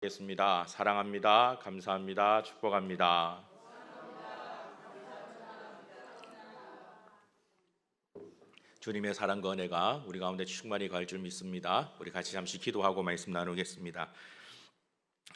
겠습니다. 사랑합니다. 감사합니다. 축복합니다. 주님의 사랑과 은혜가 우리 가운데 충만히 갈 줄 믿습니다. 우리 같이 잠시 기도하고 말씀 나누겠습니다.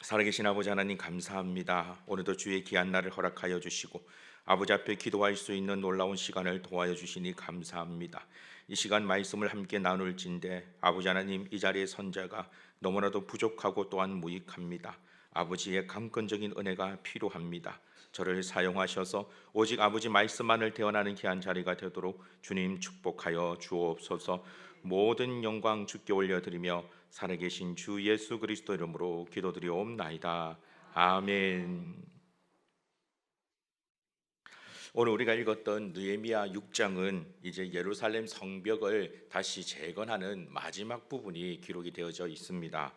살아계신 아버지 하나님 감사합니다. 오늘도 주의 귀한 날을 허락하여 주시고 아버지 앞에 기도할 수 있는 놀라운 시간을 도와여 주시니 감사합니다. 이 시간 말씀을 함께 나눌진데 아버지 하나님, 이 자리의 선자가 너무나도 부족하고 또한 무익합니다. 아버지의 강권적인 은혜가 필요합니다. 저를 사용하셔서 오직 아버지 말씀만을 대언하는 귀한 자리가 되도록 주님 축복하여 주옵소서. 모든 영광 주께 올려드리며 살아계신 주 예수 그리스도 이름으로 기도드리옵나이다. 아멘. 오늘 우리가 읽었던 느헤미야 6장은 이제 예루살렘 성벽을 다시 재건하는 마지막 부분이 기록이 되어져 있습니다.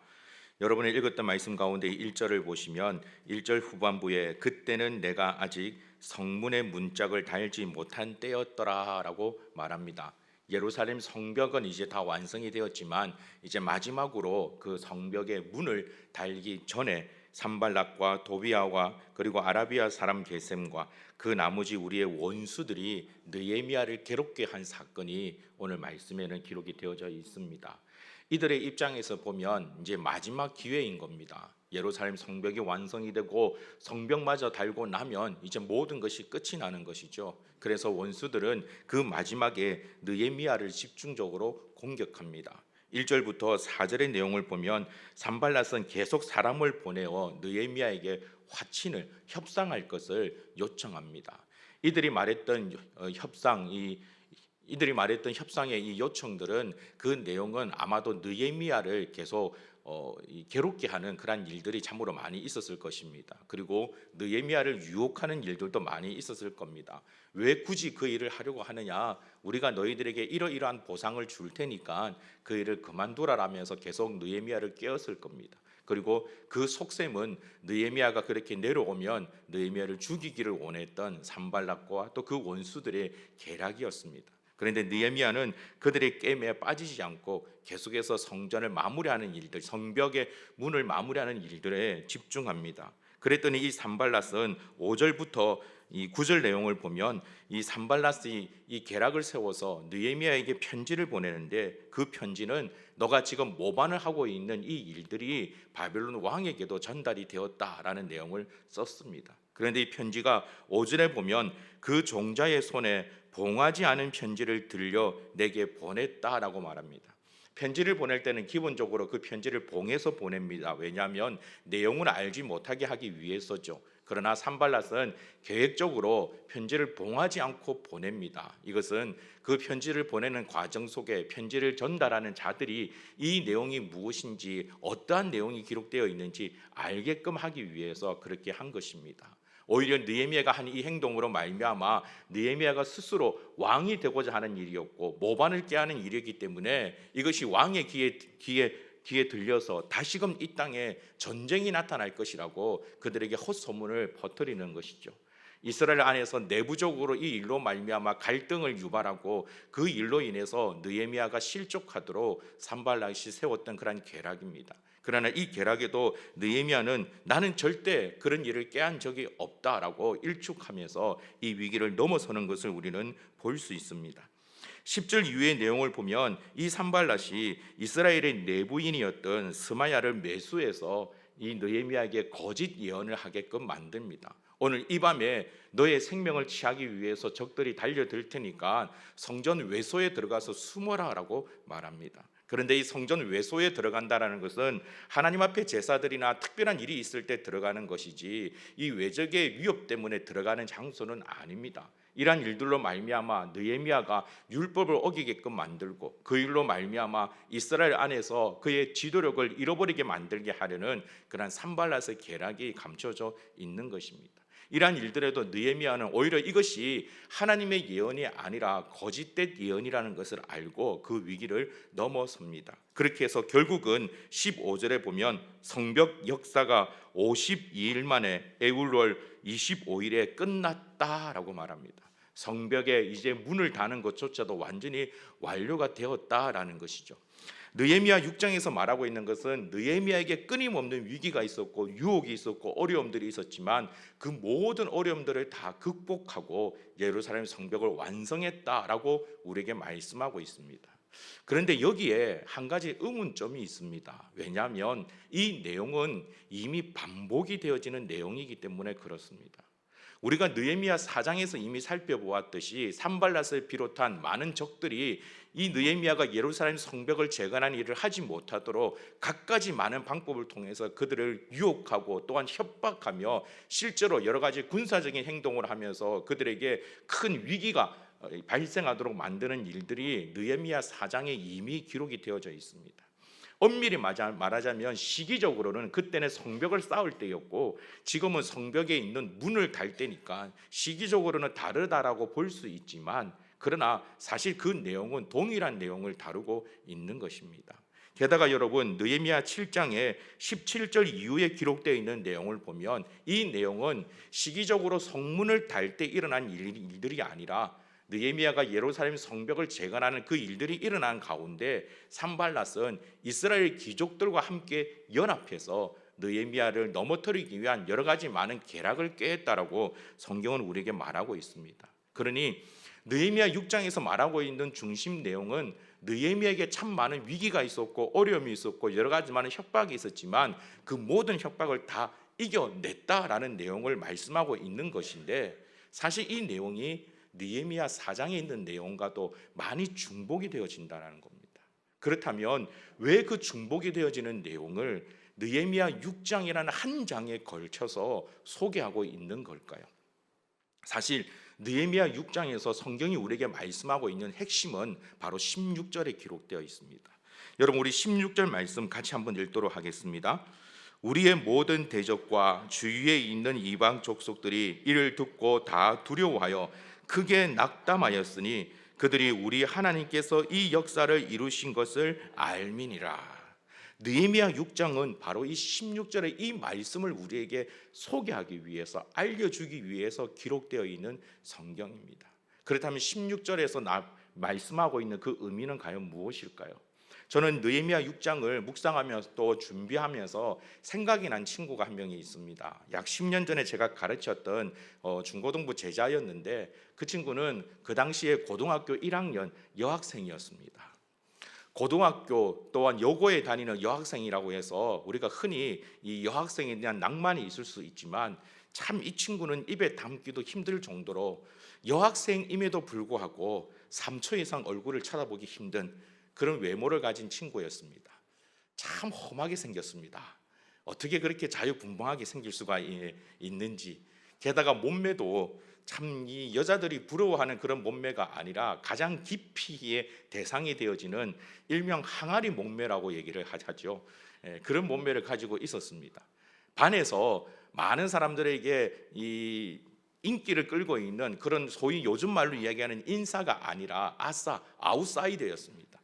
여러분이 읽었던 말씀 가운데 1절을 보시면 1절 후반부에 그때는 내가 아직 성문의 문짝을 달지 못한 때였더라 라고 말합니다. 예루살렘 성벽은 이제 다 완성이 되었지만 이제 마지막으로 그 성벽의 문을 달기 전에 산발락과 도비아와 그리고 아라비아 사람 게셈과 그 나머지 우리의 원수들이 느헤미야를 괴롭게 한 사건이 오늘 말씀에는 기록이 되어져 있습니다. 이들의 입장에서 보면 이제 마지막 기회인 겁니다. 예루살렘 성벽이 완성이 되고 성벽마저 달고 나면 이제 모든 것이 끝이 나는 것이죠. 그래서 원수들은 그 마지막에 느헤미야를 집중적으로 공격합니다. 1절부터 4절의 내용을 보면 산발랏은 계속 사람을 보내어 느헤미야에게 화친을 협상할 것을 요청합니다. 이들이 말했던 협상의 이 요청들은 그 내용은 아마도 느헤미야를 계속 괴롭게 하는 그런 일들이 참으로 많이 있었을 것입니다. 그리고 느헤미야를 유혹하는 일들도 많이 있었을 겁니다. 왜 굳이 그 일을 하려고 하느냐? 우리가 너희들에게 이러이러한 보상을 줄 테니까 그 일을 그만두라라면서 계속 느헤미야를 깨웠을 겁니다. 그리고 그 속셈은 느헤미야가 그렇게 내려오면 느헤미야를 죽이기를 원했던 산발락과 또 그 원수들의 계략이었습니다. 그런데 느헤미야는 그들의 게임에 빠지지 않고 계속해서 성전을 마무리하는 일들, 성벽의 문을 마무리하는 일들에 집중합니다. 그랬더니 이 산발랏은 5절부터 이 9절 내용을 보면 이 산발랏이 이 계략을 세워서 느헤미야에게 편지를 보내는데 그 편지는 너가 지금 모반을 하고 있는 이 일들이 바벨론 왕에게도 전달이 되었다라는 내용을 썼습니다. 그런데 이 편지가 5절에 보면 그 종자의 손에 봉하지 않은 편지를 들려 내게 보냈다라고 말합니다. 편지를 보낼 때는 기본적으로 그 편지를 봉해서 보냅니다. 왜냐하면 내용을 알지 못하게 하기 위해서죠. 그러나 산발랏은 계획적으로 편지를 봉하지 않고 보냅니다. 이것은 그 편지를 보내는 과정 속에 편지를 전달하는 자들이 이 내용이 무엇인지, 어떠한 내용이 기록되어 있는지 알게끔 하기 위해서 그렇게 한 것입니다. 오히려 느헤미야가 한 이 행동으로 말미암아 느헤미야가 스스로 왕이 되고자 하는 일이었고 모반을 깨하는 일이었기 때문에 이것이 왕의 귀에 들려서 다시금 이 땅에 전쟁이 나타날 것이라고 그들에게 헛소문을 퍼뜨리는 것이죠. 이스라엘 안에서 내부적으로 이 일로 말미암아 갈등을 유발하고 그 일로 인해서 느헤미야가 실족하도록 산발랏이 세웠던 그런 계략입니다. 그러나 이 계략에도 느헤미야는 나는 절대 그런 일을 깨한 적이 없다라고 일축하면서 이 위기를 넘어서는 것을 우리는 볼 수 있습니다. 10절 이후의 내용을 보면 이 산발랏이 이스라엘의 내부인이었던 스마야를 매수해서 이 느헤미야에게 거짓 예언을 하게끔 만듭니다. 오늘 이 밤에 너의 생명을 취하기 위해서 적들이 달려들 테니까 성전 외소에 들어가서 숨어라라고 말합니다. 그런데 이 성전 외소에 들어간다라는 것은 하나님 앞에 제사들이나 특별한 일이 있을 때 들어가는 것이지 이 외적의 위협 때문에 들어가는 장소는 아닙니다. 이러한 일들로 말미암아 느헤미야가 율법을 어기게끔 만들고 그 일로 말미암아 이스라엘 안에서 그의 지도력을 잃어버리게 만들게 하려는 그런 산발랏의 계략이 감춰져 있는 것입니다. 이러한 일들에도 느헤미야는 오히려 이것이 하나님의 예언이 아니라 거짓된 예언이라는 것을 알고 그 위기를 넘어섭니다. 그렇게 해서 결국은 15절에 보면 성벽 역사가 52일 만에 에울월 25일에 끝났다라고 말합니다. 성벽에 이제 문을 다는 것조차도 완전히 완료가 되었다라는 것이죠. 느헤미야 6장에서 말하고 있는 것은 느헤미야에게 끊임없는 위기가 있었고 유혹이 있었고 어려움들이 있었지만 그 모든 어려움들을 다 극복하고 예루살렘 성벽을 완성했다라고 우리에게 말씀하고 있습니다. 그런데 여기에 한 가지 의문점이 있습니다. 왜냐하면 이 내용은 이미 반복이 되어지는 내용이기 때문에 그렇습니다. 우리가 느헤미야 4장에서 이미 살펴보았듯이 산발랏을 비롯한 많은 적들이 이 느헤미야가 예루살렘 성벽을 재건하는 일을 하지 못하도록 갖가지 많은 방법을 통해서 그들을 유혹하고 또한 협박하며 실제로 여러 가지 군사적인 행동을 하면서 그들에게 큰 위기가 발생하도록 만드는 일들이 느헤미야 4장에 이미 기록이 되어져 있습니다. 엄밀히 말하자면 시기적으로는 그때는 성벽을 쌓을 때였고 지금은 성벽에 있는 문을 달 때니까 시기적으로는 다르다라고 볼 수 있지만 그러나 사실 그 내용은 동일한 내용을 다루고 있는 것입니다. 게다가 여러분 느헤미야 7장에 17절 이후에 기록되어 있는 내용을 보면 이 내용은 시기적으로 성문을 달 때 일어난 일들이 아니라 느헤미야가 예루살렘 성벽을 재건하는 그 일들이 일어난 가운데 산발랏은 이스라엘 귀족들과 함께 연합해서 느헤미야를 넘어뜨리기 위한 여러 가지 많은 계략을 꾀했다라고 성경은 우리에게 말하고 있습니다. 그러니 느헤미야 6장에서 말하고 있는 중심 내용은 느헤미야에게 참 많은 위기가 있었고 어려움이 있었고 여러 가지 많은 협박이 있었지만 그 모든 협박을 다 이겨냈다라는 내용을 말씀하고 있는 것인데 사실 이 내용이 느헤미야 4장에 있는 내용과도 많이 중복이 되어진다는 겁니다. 그렇다면 왜 그 중복이 되어지는 내용을 느헤미야 6장이라는 한 장에 걸쳐서 소개하고 있는 걸까요? 사실 느헤미야 6장에서 성경이 우리에게 말씀하고 있는 핵심은 바로 16절에 기록되어 있습니다. 여러분 우리 16절 말씀 같이 한번 읽도록 하겠습니다. 우리의 모든 대적과 주위에 있는 이방 족속들이 이를 듣고 다 두려워하여 크게 낙담하였으니 그들이 우리 하나님께서 이 역사를 이루신 것을 알미니라. 느헤미야 6장은 바로 이 16절의 이 말씀을 우리에게 소개하기 위해서 알려주기 위해서 기록되어 있는 성경입니다. 그렇다면 16절에서 말씀하고 있는 그 의미는 과연 무엇일까요? 저는 느헤미야 6장을 묵상하면서 또 준비하면서 생각이 난 친구가 한 명이 있습니다. 약 10년 전에 제가 가르쳤던 중고등부 제자였는데 그 친구는 그 당시에 고등학교 1학년 여학생이었습니다. 고등학교 또한 여고에 다니는 여학생이라고 해서 우리가 흔히 이 여학생에 대한 낭만이 있을 수 있지만 참 이 친구는 입에 담기도 힘들 정도로 여학생임에도 불구하고 3초 이상 얼굴을 쳐다보기 힘든 그런 외모를 가진 친구였습니다. 참 험하게 생겼습니다. 어떻게 그렇게 자유분방하게 생길 수가 있는지. 게다가 몸매도 참 이 여자들이 부러워하는 그런 몸매가 아니라 가장 기피의 대상이 되어지는 일명 항아리 몸매라고 얘기를 하죠. 그런 몸매를 가지고 있었습니다. 반에서 많은 사람들에게 이 인기를 끌고 있는 그런 소위 요즘 말로 이야기하는 인싸가 아니라 아웃사이더였습니다.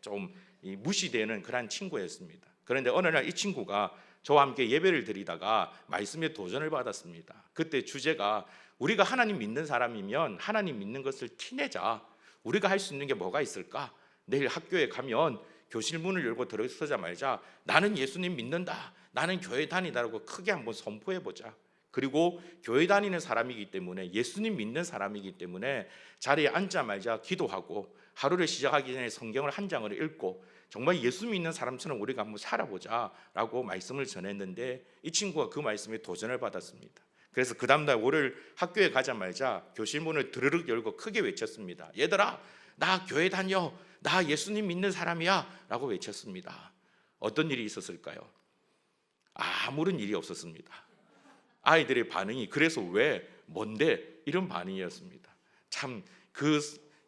좀 무시되는 그런 친구였습니다. 그런데 어느 날 이 친구가 저와 함께 예배를 드리다가 말씀에 도전을 받았습니다. 그때 주제가 우리가 하나님 믿는 사람이면 하나님 믿는 것을 티내자. 우리가 할 수 있는 게 뭐가 있을까? 내일 학교에 가면 교실 문을 열고 들어서자마자 나는 예수님 믿는다. 나는 교회 다니다라고 크게 한번 선포해보자. 그리고 교회 다니는 사람이기 때문에 예수님 믿는 사람이기 때문에 자리에 앉자마자 기도하고 하루를 시작하기 전에 성경을 한 장을 읽고 정말 예수 믿는 사람처럼 우리가 한번 살아보자라고 말씀을 전했는데 이 친구가 그 말씀에 도전을 받았습니다. 그래서 그 다음날 월요일 학교에 가자마자 교실 문을 드르륵 열고 크게 외쳤습니다. 얘들아, 나 교회 다녀. 나 예수님 믿는 사람이야 라고 외쳤습니다. 어떤 일이 있었을까요? 아무런 일이 없었습니다. 아이들의 반응이 그래서 왜? 뭔데? 이런 반응이었습니다. 참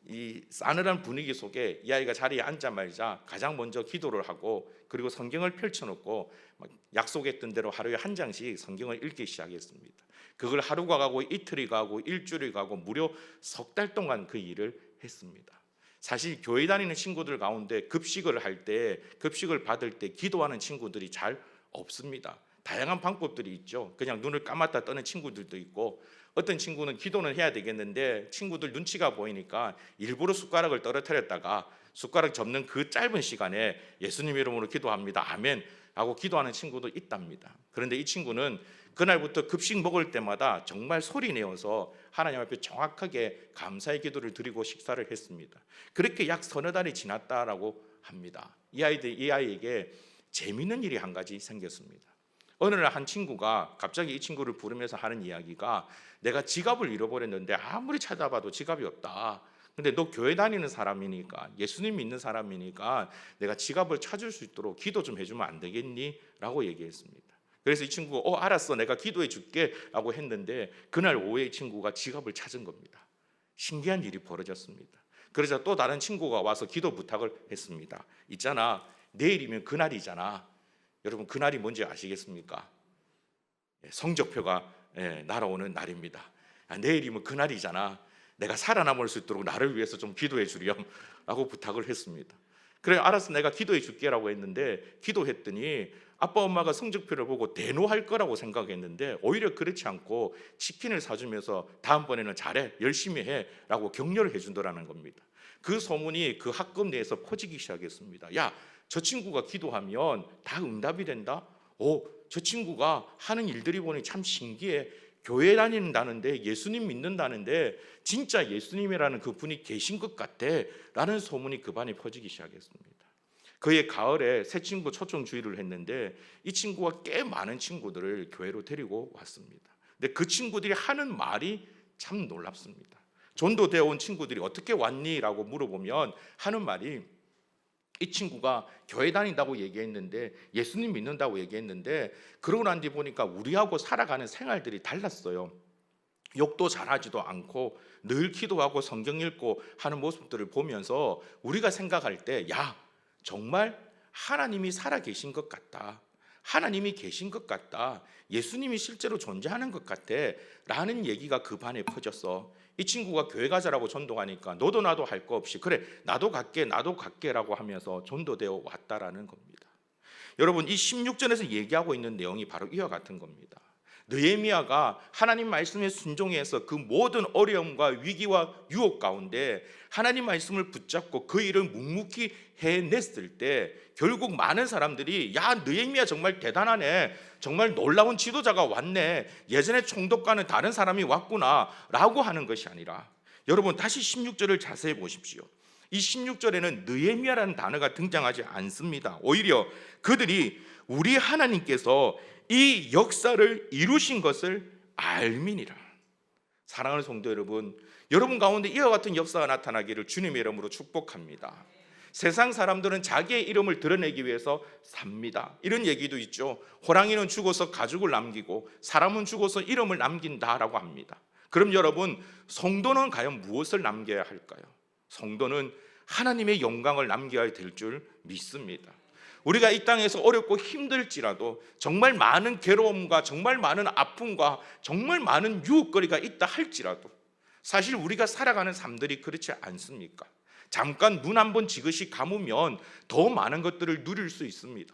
이 싸늘한 분위기 속에 이 아이가 자리에 앉자마자 가장 먼저 기도를 하고 그리고 성경을 펼쳐놓고 약속했던 대로 하루에 한 장씩 성경을 읽기 시작했습니다. 그걸 하루가 가고 이틀이 가고 일주일이 가고 무려 석 달 동안 그 일을 했습니다. 사실 교회 다니는 친구들 가운데 급식을 받을 때 기도하는 친구들이 잘 없습니다. 다양한 방법들이 있죠. 그냥 눈을 감았다 떠는 친구들도 있고 어떤 친구는 기도는 해야 되겠는데 친구들 눈치가 보이니까 일부러 숟가락을 떨어뜨렸다가 숟가락 접는 그 짧은 시간에 예수님 이름으로 기도합니다. 아멘 하고 기도하는 친구도 있답니다. 그런데 이 친구는 그날부터 급식 먹을 때마다 정말 소리 내어서 하나님 앞에 정확하게 감사의 기도를 드리고 식사를 했습니다. 그렇게 약 서너 달이 지났다라고 합니다. 이 아이에게 재미있는 일이 한 가지 생겼습니다. 어느 날 한 친구가 갑자기 이 친구를 부르면서 하는 이야기가, 내가 지갑을 잃어버렸는데 아무리 찾아봐도 지갑이 없다. 근데 너 교회 다니는 사람이니까, 예수님 믿는 사람이니까 내가 지갑을 찾을 수 있도록 기도 좀 해주면 안 되겠니? 라고 얘기했습니다. 그래서 이 친구가 알았어, 내가 기도해 줄게 라고 했는데, 그날 오후에 이 친구가 지갑을 찾은 겁니다. 신기한 일이 벌어졌습니다. 그래서 또 다른 친구가 와서 기도 부탁을 했습니다. 있잖아, 내일이면 그날이잖아. 여러분, 그날이 뭔지 아시겠습니까? 성적표가 날아오는 날입니다. 내일이면 그날이잖아. 내가 살아남을 수 있도록 나를 위해서 좀 기도해 주렴 라고 부탁을 했습니다. 그래, 알았어, 내가 기도해 줄게 라고 했는데, 기도했더니 아빠 엄마가 성적표를 보고 대노할 거라고 생각했는데 오히려 그렇지 않고 치킨을 사주면서 다음번에는 잘해, 열심히 해 라고 격려를 해준다는 겁니다. 그 소문이 그 학급 내에서 퍼지기 시작했습니다. 야, 저 친구가 기도하면 다 응답이 된다? 저 친구가 하는 일들이 보니 참 신기해. 교회 다닌다는데, 예수님 믿는다는데 진짜 예수님이라는 그 분이 계신 것 같아 라는 소문이 그 반에 퍼지기 시작했습니다. 그해 가을에 새 친구 초청 주일을 했는데, 이 친구가 꽤 많은 친구들을 교회로 데리고 왔습니다. 근데 그 친구들이 하는 말이 참 놀랍습니다. 전도되어 온 친구들이 어떻게 왔니? 라고 물어보면 하는 말이, 이 친구가 교회 다닌다고 얘기했는데, 예수님 믿는다고 얘기했는데, 그러고 난 뒤 보니까 우리하고 살아가는 생활들이 달랐어요. 욕도 잘하지도 않고 늘 기도하고 성경 읽고 하는 모습들을 보면서 우리가 생각할 때, 야, 정말 하나님이 살아계신 것 같다, 하나님이 계신 것 같다, 예수님이 실제로 존재하는 것 같아 라는 얘기가 그 반에 퍼졌어. 이 친구가 교회 가자라고 전도하니까 너도 나도 할 거 없이, 그래 나도 갈게 라고 하면서 전도되어 왔다라는 겁니다. 여러분, 이 16절에서 얘기하고 있는 내용이 바로 이와 같은 겁니다. 느헤미야가 하나님 말씀에 순종해서 그 모든 어려움과 위기와 유혹 가운데 하나님 말씀을 붙잡고 그 일을 묵묵히 해냈을 때, 결국 많은 사람들이 야, 느헤미야 정말 대단하네, 정말 놀라운 지도자가 왔네, 예전에 총독과는 다른 사람이 왔구나 라고 하는 것이 아니라, 여러분 다시 16절을 자세히 보십시오. 이 16절에는 느헤미야라는 단어가 등장하지 않습니다. 오히려 그들이 우리 하나님께서 이 역사를 이루신 것을 알미니라. 사랑하는 성도 여러분, 여러분 가운데 이와 같은 역사가 나타나기를 주님의 이름으로 축복합니다. 세상 사람들은 자기의 이름을 드러내기 위해서 삽니다. 이런 얘기도 있죠. 호랑이는 죽어서 가죽을 남기고 사람은 죽어서 이름을 남긴다라고 합니다. 그럼 여러분, 성도는 과연 무엇을 남겨야 할까요? 성도는 하나님의 영광을 남겨야 될 줄 믿습니다. 우리가 이 땅에서 어렵고 힘들지라도, 정말 많은 괴로움과 정말 많은 아픔과 정말 많은 유혹거리가 있다 할지라도, 사실 우리가 살아가는 삶들이 그렇지 않습니까? 잠깐 눈 한 번 지그시 감으면 더 많은 것들을 누릴 수 있습니다.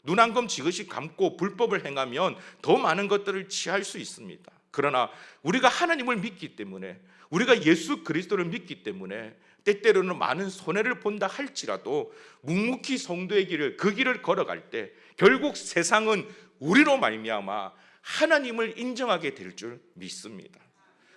눈 한 번 지그시 감고 불법을 행하면 더 많은 것들을 취할 수 있습니다. 그러나 우리가 하나님을 믿기 때문에, 우리가 예수 그리스도를 믿기 때문에 때때로는 많은 손해를 본다 할지라도 묵묵히 성도의 길을, 그 길을 걸어갈 때 결국 세상은 우리로 말미암아 하나님을 인정하게 될 줄 믿습니다.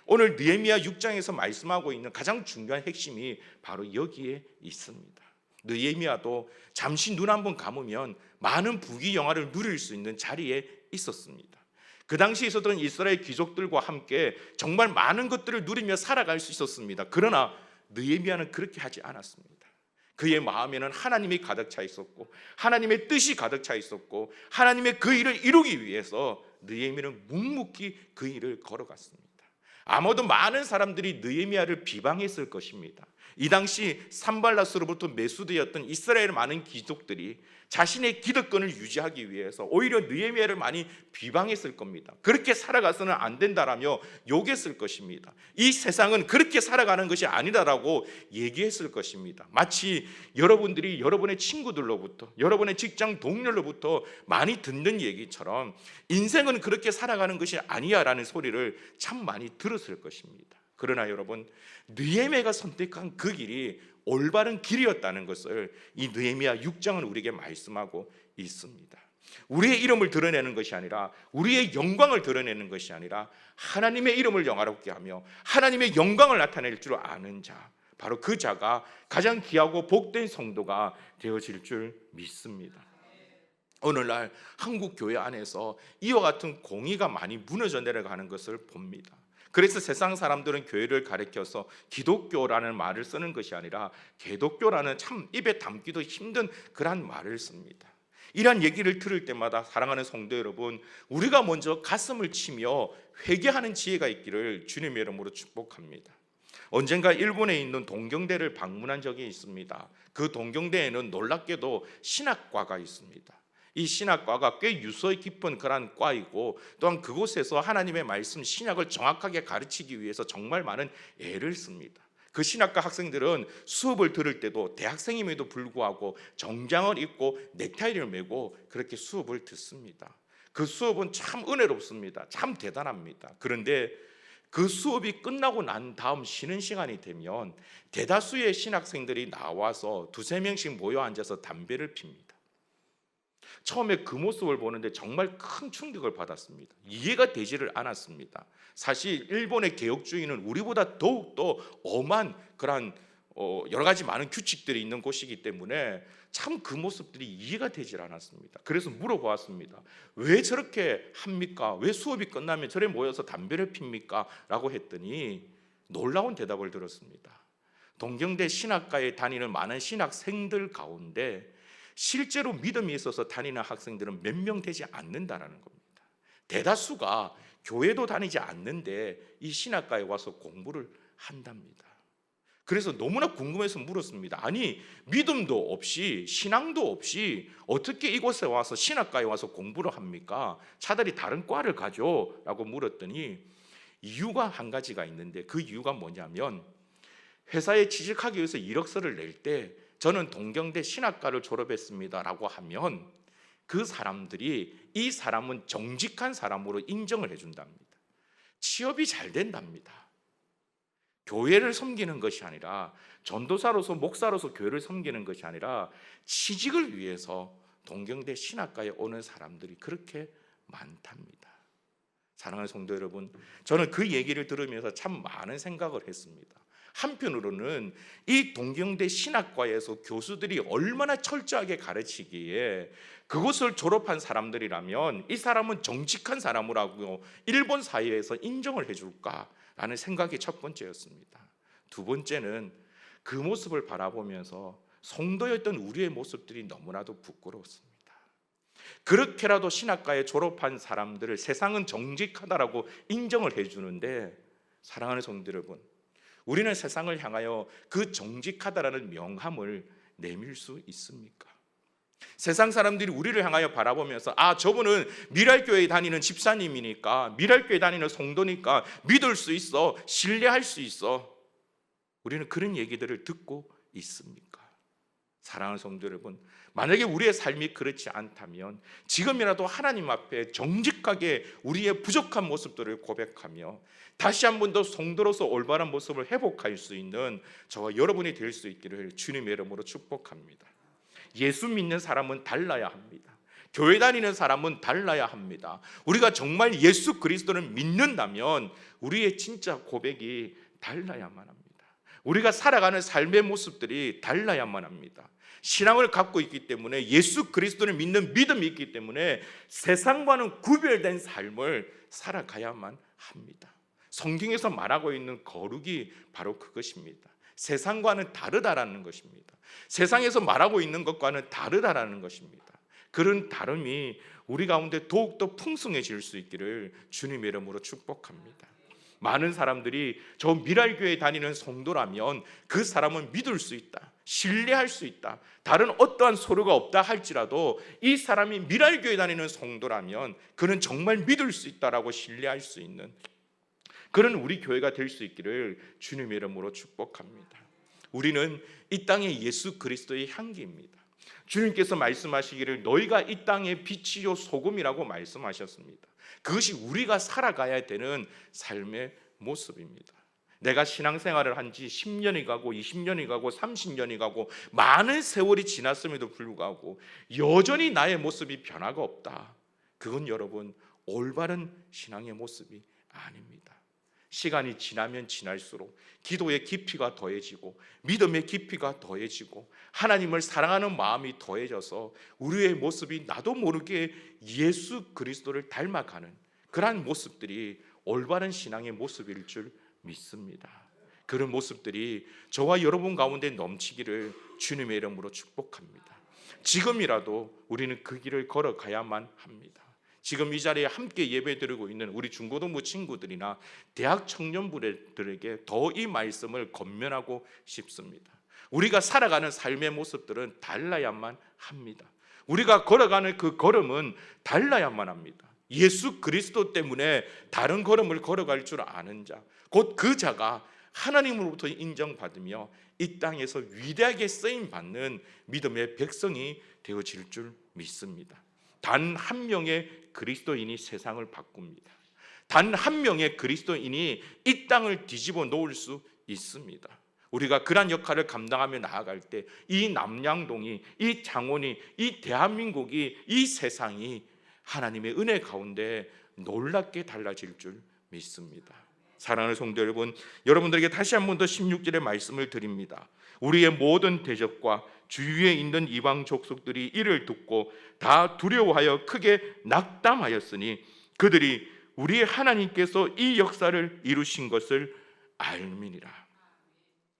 오늘 느헤미야 6장에서 말씀하고 있는 가장 중요한 핵심이 바로 여기에 있습니다. 느헤미야도 잠시 눈 한번 감으면 많은 부귀 영화를 누릴 수 있는 자리에 있었습니다. 그 당시에 있었던 이스라엘 귀족들과 함께 정말 많은 것들을 누리며 살아갈 수 있었습니다. 그러나 느헤미야는 그렇게 하지 않았습니다. 그의 마음에는 하나님이 가득 차 있었고, 하나님의 뜻이 가득 차 있었고, 하나님의 그 일을 이루기 위해서 느헤미야는 묵묵히 그 일을 걸어갔습니다. 아마도 많은 사람들이 느헤미야를 비방했을 것입니다. 이 당시 산발랏으로부터 매수되었던 이스라엘 많은 귀족들이 자신의 기득권을 유지하기 위해서 오히려 느헤미야를 많이 비방했을 겁니다. 그렇게 살아가서는 안 된다라며 욕했을 것입니다. 이 세상은 그렇게 살아가는 것이 아니다라고 얘기했을 것입니다. 마치 여러분들이 여러분의 친구들로부터, 여러분의 직장 동료로부터 많이 듣는 얘기처럼 인생은 그렇게 살아가는 것이 아니야라는 소리를 참 많이 들었을 것입니다. 그러나 여러분, 느헤미야가 선택한 그 길이 올바른 길이었다는 것을 이 느헤미야 6장은 우리에게 말씀하고 있습니다. 우리의 이름을 드러내는 것이 아니라, 우리의 영광을 드러내는 것이 아니라 하나님의 이름을 영화롭게 하며 하나님의 영광을 나타낼 줄 아는 자, 바로 그 자가 가장 귀하고 복된 성도가 되어질 줄 믿습니다. 오늘날 한국 교회 안에서 이와 같은 공의가 많이 무너져 내려가는 것을 봅니다. 그래서 세상 사람들은 교회를 가리켜서 기독교라는 말을 쓰는 것이 아니라 개독교라는 참 입에 담기도 힘든 그런 말을 씁니다. 이러한 얘기를 들을 때마다 사랑하는 성도 여러분, 우리가 먼저 가슴을 치며 회개하는 지혜가 있기를 주님의 이름으로 축복합니다. 언젠가 일본에 있는 동경대를 방문한 적이 있습니다. 그 동경대에는 놀랍게도 신학과가 있습니다. 이 신학과가 꽤 유서 깊은 그런 과이고, 또한 그곳에서 하나님의 말씀 신약을 정확하게 가르치기 위해서 정말 많은 애를 씁니다. 그 신학과 학생들은 수업을 들을 때도 대학생임에도 불구하고 정장을 입고 넥타이를 메고 그렇게 수업을 듣습니다. 그 수업은 참 은혜롭습니다. 참 대단합니다. 그런데 그 수업이 끝나고 난 다음 쉬는 시간이 되면 대다수의 신학생들이 나와서 두세 명씩 모여 앉아서 담배를 핍니다. 처음에 그 모습을 보는데 정말 큰 충격을 받았습니다. 이해가 되지를 않았습니다. 사실 일본의 개혁주의는 우리보다 더욱더 엄한 그런 여러 가지 많은 규칙들이 있는 곳이기 때문에 참 그 모습들이 이해가 되질 않았습니다. 그래서 물어보았습니다. 왜 저렇게 합니까? 왜 수업이 끝나면 저래 모여서 담배를 핍니까? 라고 했더니 놀라운 대답을 들었습니다. 동경대 신학과에 다니는 많은 신학생들 가운데 실제로 믿음이 있어서 다니는 학생들은 몇 명 되지 않는다라는 겁니다. 대다수가 교회도 다니지 않는데 이 신학과에 와서 공부를 한답니다. 그래서 너무나 궁금해서 물었습니다. 아니, 믿음도 없이 신앙도 없이 어떻게 이곳에 와서 신학과에 와서 공부를 합니까? 차라리 다른 과를 가죠 라고 물었더니 이유가 한 가지가 있는데, 그 이유가 뭐냐면 회사에 취직하기 위해서 이력서를 낼 때 저는 동경대 신학과를 졸업했습니다 라고 하면 그 사람들이 이 사람은 정직한 사람으로 인정을 해준답니다. 취업이 잘 된답니다. 교회를 섬기는 것이 아니라, 전도사로서 목사로서 교회를 섬기는 것이 아니라 취직을 위해서 동경대 신학과에 오는 사람들이 그렇게 많답니다. 사랑하는 성도 여러분, 저는 그 얘기를 들으면서 참 많은 생각을 했습니다. 한편으로는 이 동경대 신학과에서 교수들이 얼마나 철저하게 가르치기에 그것을 졸업한 사람들이라면 이 사람은 정직한 사람이라고 일본 사회에서 인정을 해줄까라는 생각이 첫 번째였습니다. 두 번째는 그 모습을 바라보면서 성도였던 우리의 모습들이 너무나도 부끄러웠습니다. 그렇게라도 신학과에 졸업한 사람들을 세상은 정직하다라고 인정을 해주는데, 사랑하는 성도 여러분, 우리는 세상을 향하여 그 정직하다라는 명함을 내밀 수 있습니까? 세상 사람들이 우리를 향하여 바라보면서 저분은 미랄교회에 다니는 집사님이니까, 미랄교회에 다니는 성도니까 믿을 수 있어, 신뢰할 수 있어. 우리는 그런 얘기들을 듣고 있습니까? 사랑하는 성도 여러분, 만약에 우리의 삶이 그렇지 않다면 지금이라도 하나님 앞에 정직하게 우리의 부족한 모습들을 고백하며 다시 한 번 더 성도로서 올바른 모습을 회복할 수 있는 저와 여러분이 될 수 있기를 주님의 이름으로 축복합니다. 예수 믿는 사람은 달라야 합니다. 교회 다니는 사람은 달라야 합니다. 우리가 정말 예수 그리스도를 믿는다면 우리의 진짜 고백이 달라야만 합니다. 우리가 살아가는 삶의 모습들이 달라야만 합니다. 신앙을 갖고 있기 때문에, 예수 그리스도를 믿는 믿음이 있기 때문에 세상과는 구별된 삶을 살아가야만 합니다. 성경에서 말하고 있는 거룩이 바로 그것입니다. 세상과는 다르다라는 것입니다. 세상에서 말하고 있는 것과는 다르다라는 것입니다. 그런 다름이 우리 가운데 더욱더 풍성해질 수 있기를 주님의 이름으로 축복합니다. 많은 사람들이 저 미랄교회에 다니는 성도라면 그 사람은 믿을 수 있다, 신뢰할 수 있다, 다른 어떠한 소리가 없다 할지라도 이 사람이 미랄교회에 다니는 성도라면 그는 정말 믿을 수 있다라고 신뢰할 수 있는 그런 우리 교회가 될 수 있기를 주님의 이름으로 축복합니다. 우리는 이 땅의 예수 그리스도의 향기입니다. 주님께서 말씀하시기를 너희가 이 땅의 빛이요 소금이라고 말씀하셨습니다. 그것이 우리가 살아가야 되는 삶의 모습입니다. 내가 신앙생활을 한 지 10년이 가고 20년이 가고 30년이 가고 많은 세월이 지났음에도 불구하고 여전히 나의 모습이 변화가 없다. 그건 여러분 올바른 신앙의 모습이 아닙니다. 시간이 지나면 지날수록 기도의 깊이가 더해지고 믿음의 깊이가 더해지고 하나님을 사랑하는 마음이 더해져서 우리의 모습이 나도 모르게 예수 그리스도를 닮아가는 그러한 모습들이 올바른 신앙의 모습일 줄 믿습니다. 그런 모습들이 저와 여러분 가운데 넘치기를 주님의 이름으로 축복합니다. 지금이라도 우리는 그 길을 걸어가야만 합니다. 지금 이 자리에 함께 예배드리고 있는 우리 중고등부 친구들이나 대학 청년부들에게 더 이 말씀을 권면하고 싶습니다. 우리가 살아가는 삶의 모습들은 달라야만 합니다. 우리가 걸어가는 그 걸음은 달라야만 합니다. 예수 그리스도 때문에 다른 걸음을 걸어갈 줄 아는 자, 곧 그 자가 하나님으로부터 인정받으며 이 땅에서 위대하게 쓰임받는 믿음의 백성이 되어질 줄 믿습니다. 단 한 명의 그리스도인이 세상을 바꿉니다. 단 한 명의 그리스도인이 이 땅을 뒤집어 놓을 수 있습니다. 우리가 그러한 역할을 감당하며 나아갈 때 이 남양동이, 이 창원이, 이 대한민국이, 이 세상이 하나님의 은혜 가운데 놀랍게 달라질 줄 믿습니다. 사랑하는 성도 여러분, 여러분들에게 다시 한 번 더 16절의 말씀을 드립니다. 우리의 모든 대적과 주위에 있는 이방 족속들이 이를 듣고 다 두려워하여 크게 낙담하였으니 그들이 우리의 하나님께서 이 역사를 이루신 것을 알미니라.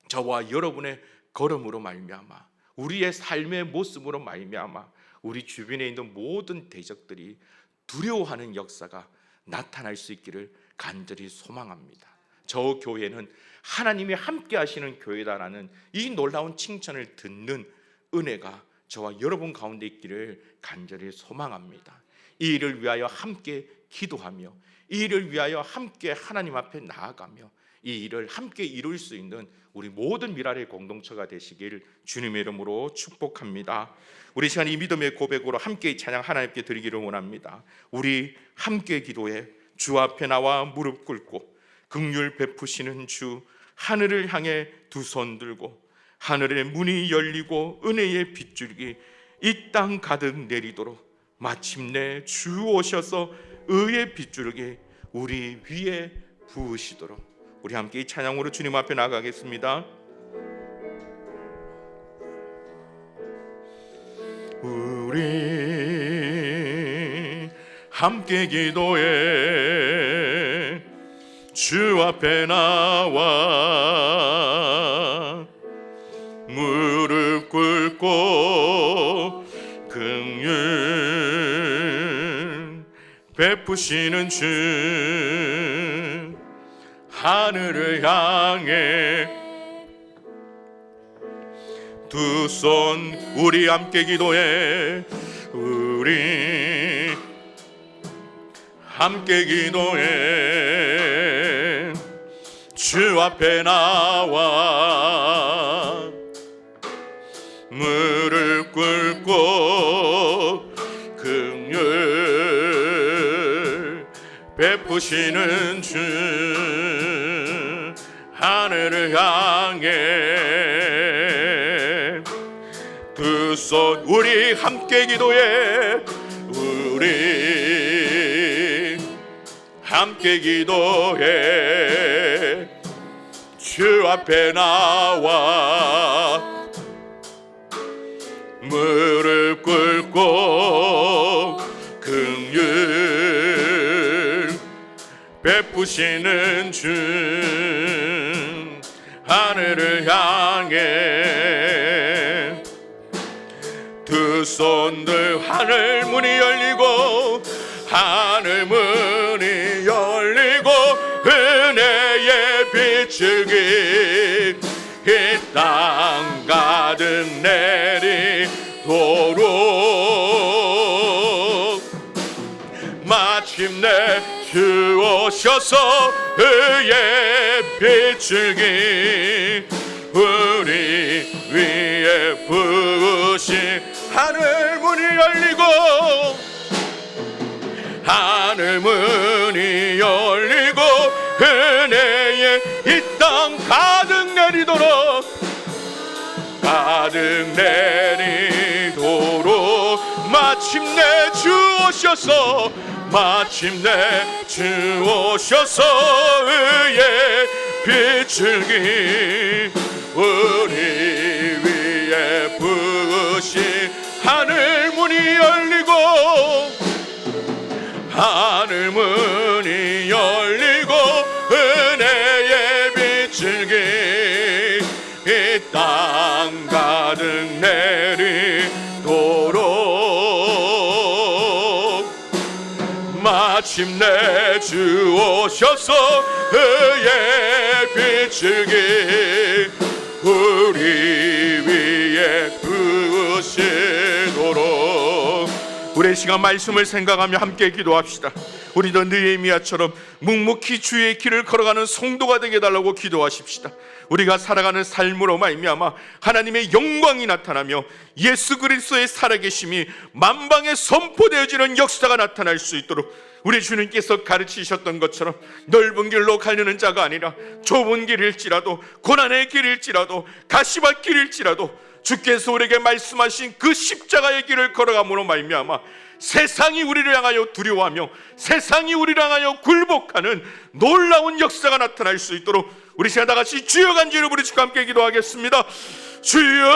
저와 여러분의 걸음으로 말미암아, 우리의 삶의 모습으로 말미암아 우리 주변에 있는 모든 대적들이 두려워하는 역사가 나타날 수 있기를 간절히 소망합니다. 저 교회는 하나님이 함께 하시는 교회다라는 이 놀라운 칭찬을 듣는 은혜가 저와 여러분 가운데 있기를 간절히 소망합니다. 이 일을 위하여 함께 기도하며 이 일을 위하여 함께 하나님 앞에 나아가며 이 일을 함께 이룰 수 있는 우리 모든 미랄의 공동체가 되시길 주님의 이름으로 축복합니다. 우리 시간 이 믿음의 고백으로 함께 찬양 하나님께 드리기를 원합니다. 우리 함께 기도해 주 앞에 나와 무릎 꿇고 긍휼 베푸시는 주, 하늘을 향해 두 손 들고 하늘의 문이 열리고 은혜의 빗줄기 이 땅 가득 내리도록 마침내 주 오셔서 의의 빗줄기 우리 위에 부으시도록 우리 함께 이 찬양으로 주님 앞에 나가겠습니다. 우리 함께 기도해 주 앞에 나와 무릎 꿇고 긍휼 베푸시는 주, 하늘을 향해 두 손 우리 함께 기도해 우리 함께 기도해 주 앞에 나와 무릎 꿇고 긍휼 베푸시는 주, 하늘을 향해 두 손 우리 함께 기도해 우리 함께 기도해 주 앞에 나와 무릎 꿇고 긍휼 베푸시는 주, 하늘을 향해 두 손들 하늘 문이 열리고 하늘 문이 열리고 은혜의 빗줄기 이 땅 가득 내리도록 마침내 주 오셔서 의의 빗줄기 우리 위에 부으신 하늘 문이 열리고 하늘 문이 열리고 은혜의 이 땅 내리도록 마침내 주 오셔서 마침내 주 오셔서 의의 빛줄기 우리 위에 부으신 하늘 문이 열리고 하늘 문이 열리고 은혜의 빛줄기 이 땅 가득 내리도록 마침내 주 오셔서 의의 빛줄기 우리 위에 부으시도록. 우리 시간 말씀을 생각하며 함께 기도합시다. 우리도 느헤미야처럼 묵묵히 주의 길을 걸어가는 성도가 되게 해달라고 기도하십시다. 우리가 살아가는 삶으로 말미암아 하나님의 영광이 나타나며 예수 그리스도의 살아계심이 만방에 선포되어지는 역사가 나타날 수 있도록 우리 주님께서 가르치셨던 것처럼 넓은 길로 가려는 자가 아니라 좁은 길일지라도 고난의 길일지라도 가시밭 길일지라도 주께서 우리에게 말씀하신 그 십자가의 길을 걸어감으로 말미암아 세상이 우리를 향하여 두려워하며 세상이 우리를 향하여 굴복하는 놀라운 역사가 나타날 수 있도록 우리 시간 다 같이 주여 간절히 부르짖고 함께 기도하겠습니다. 주여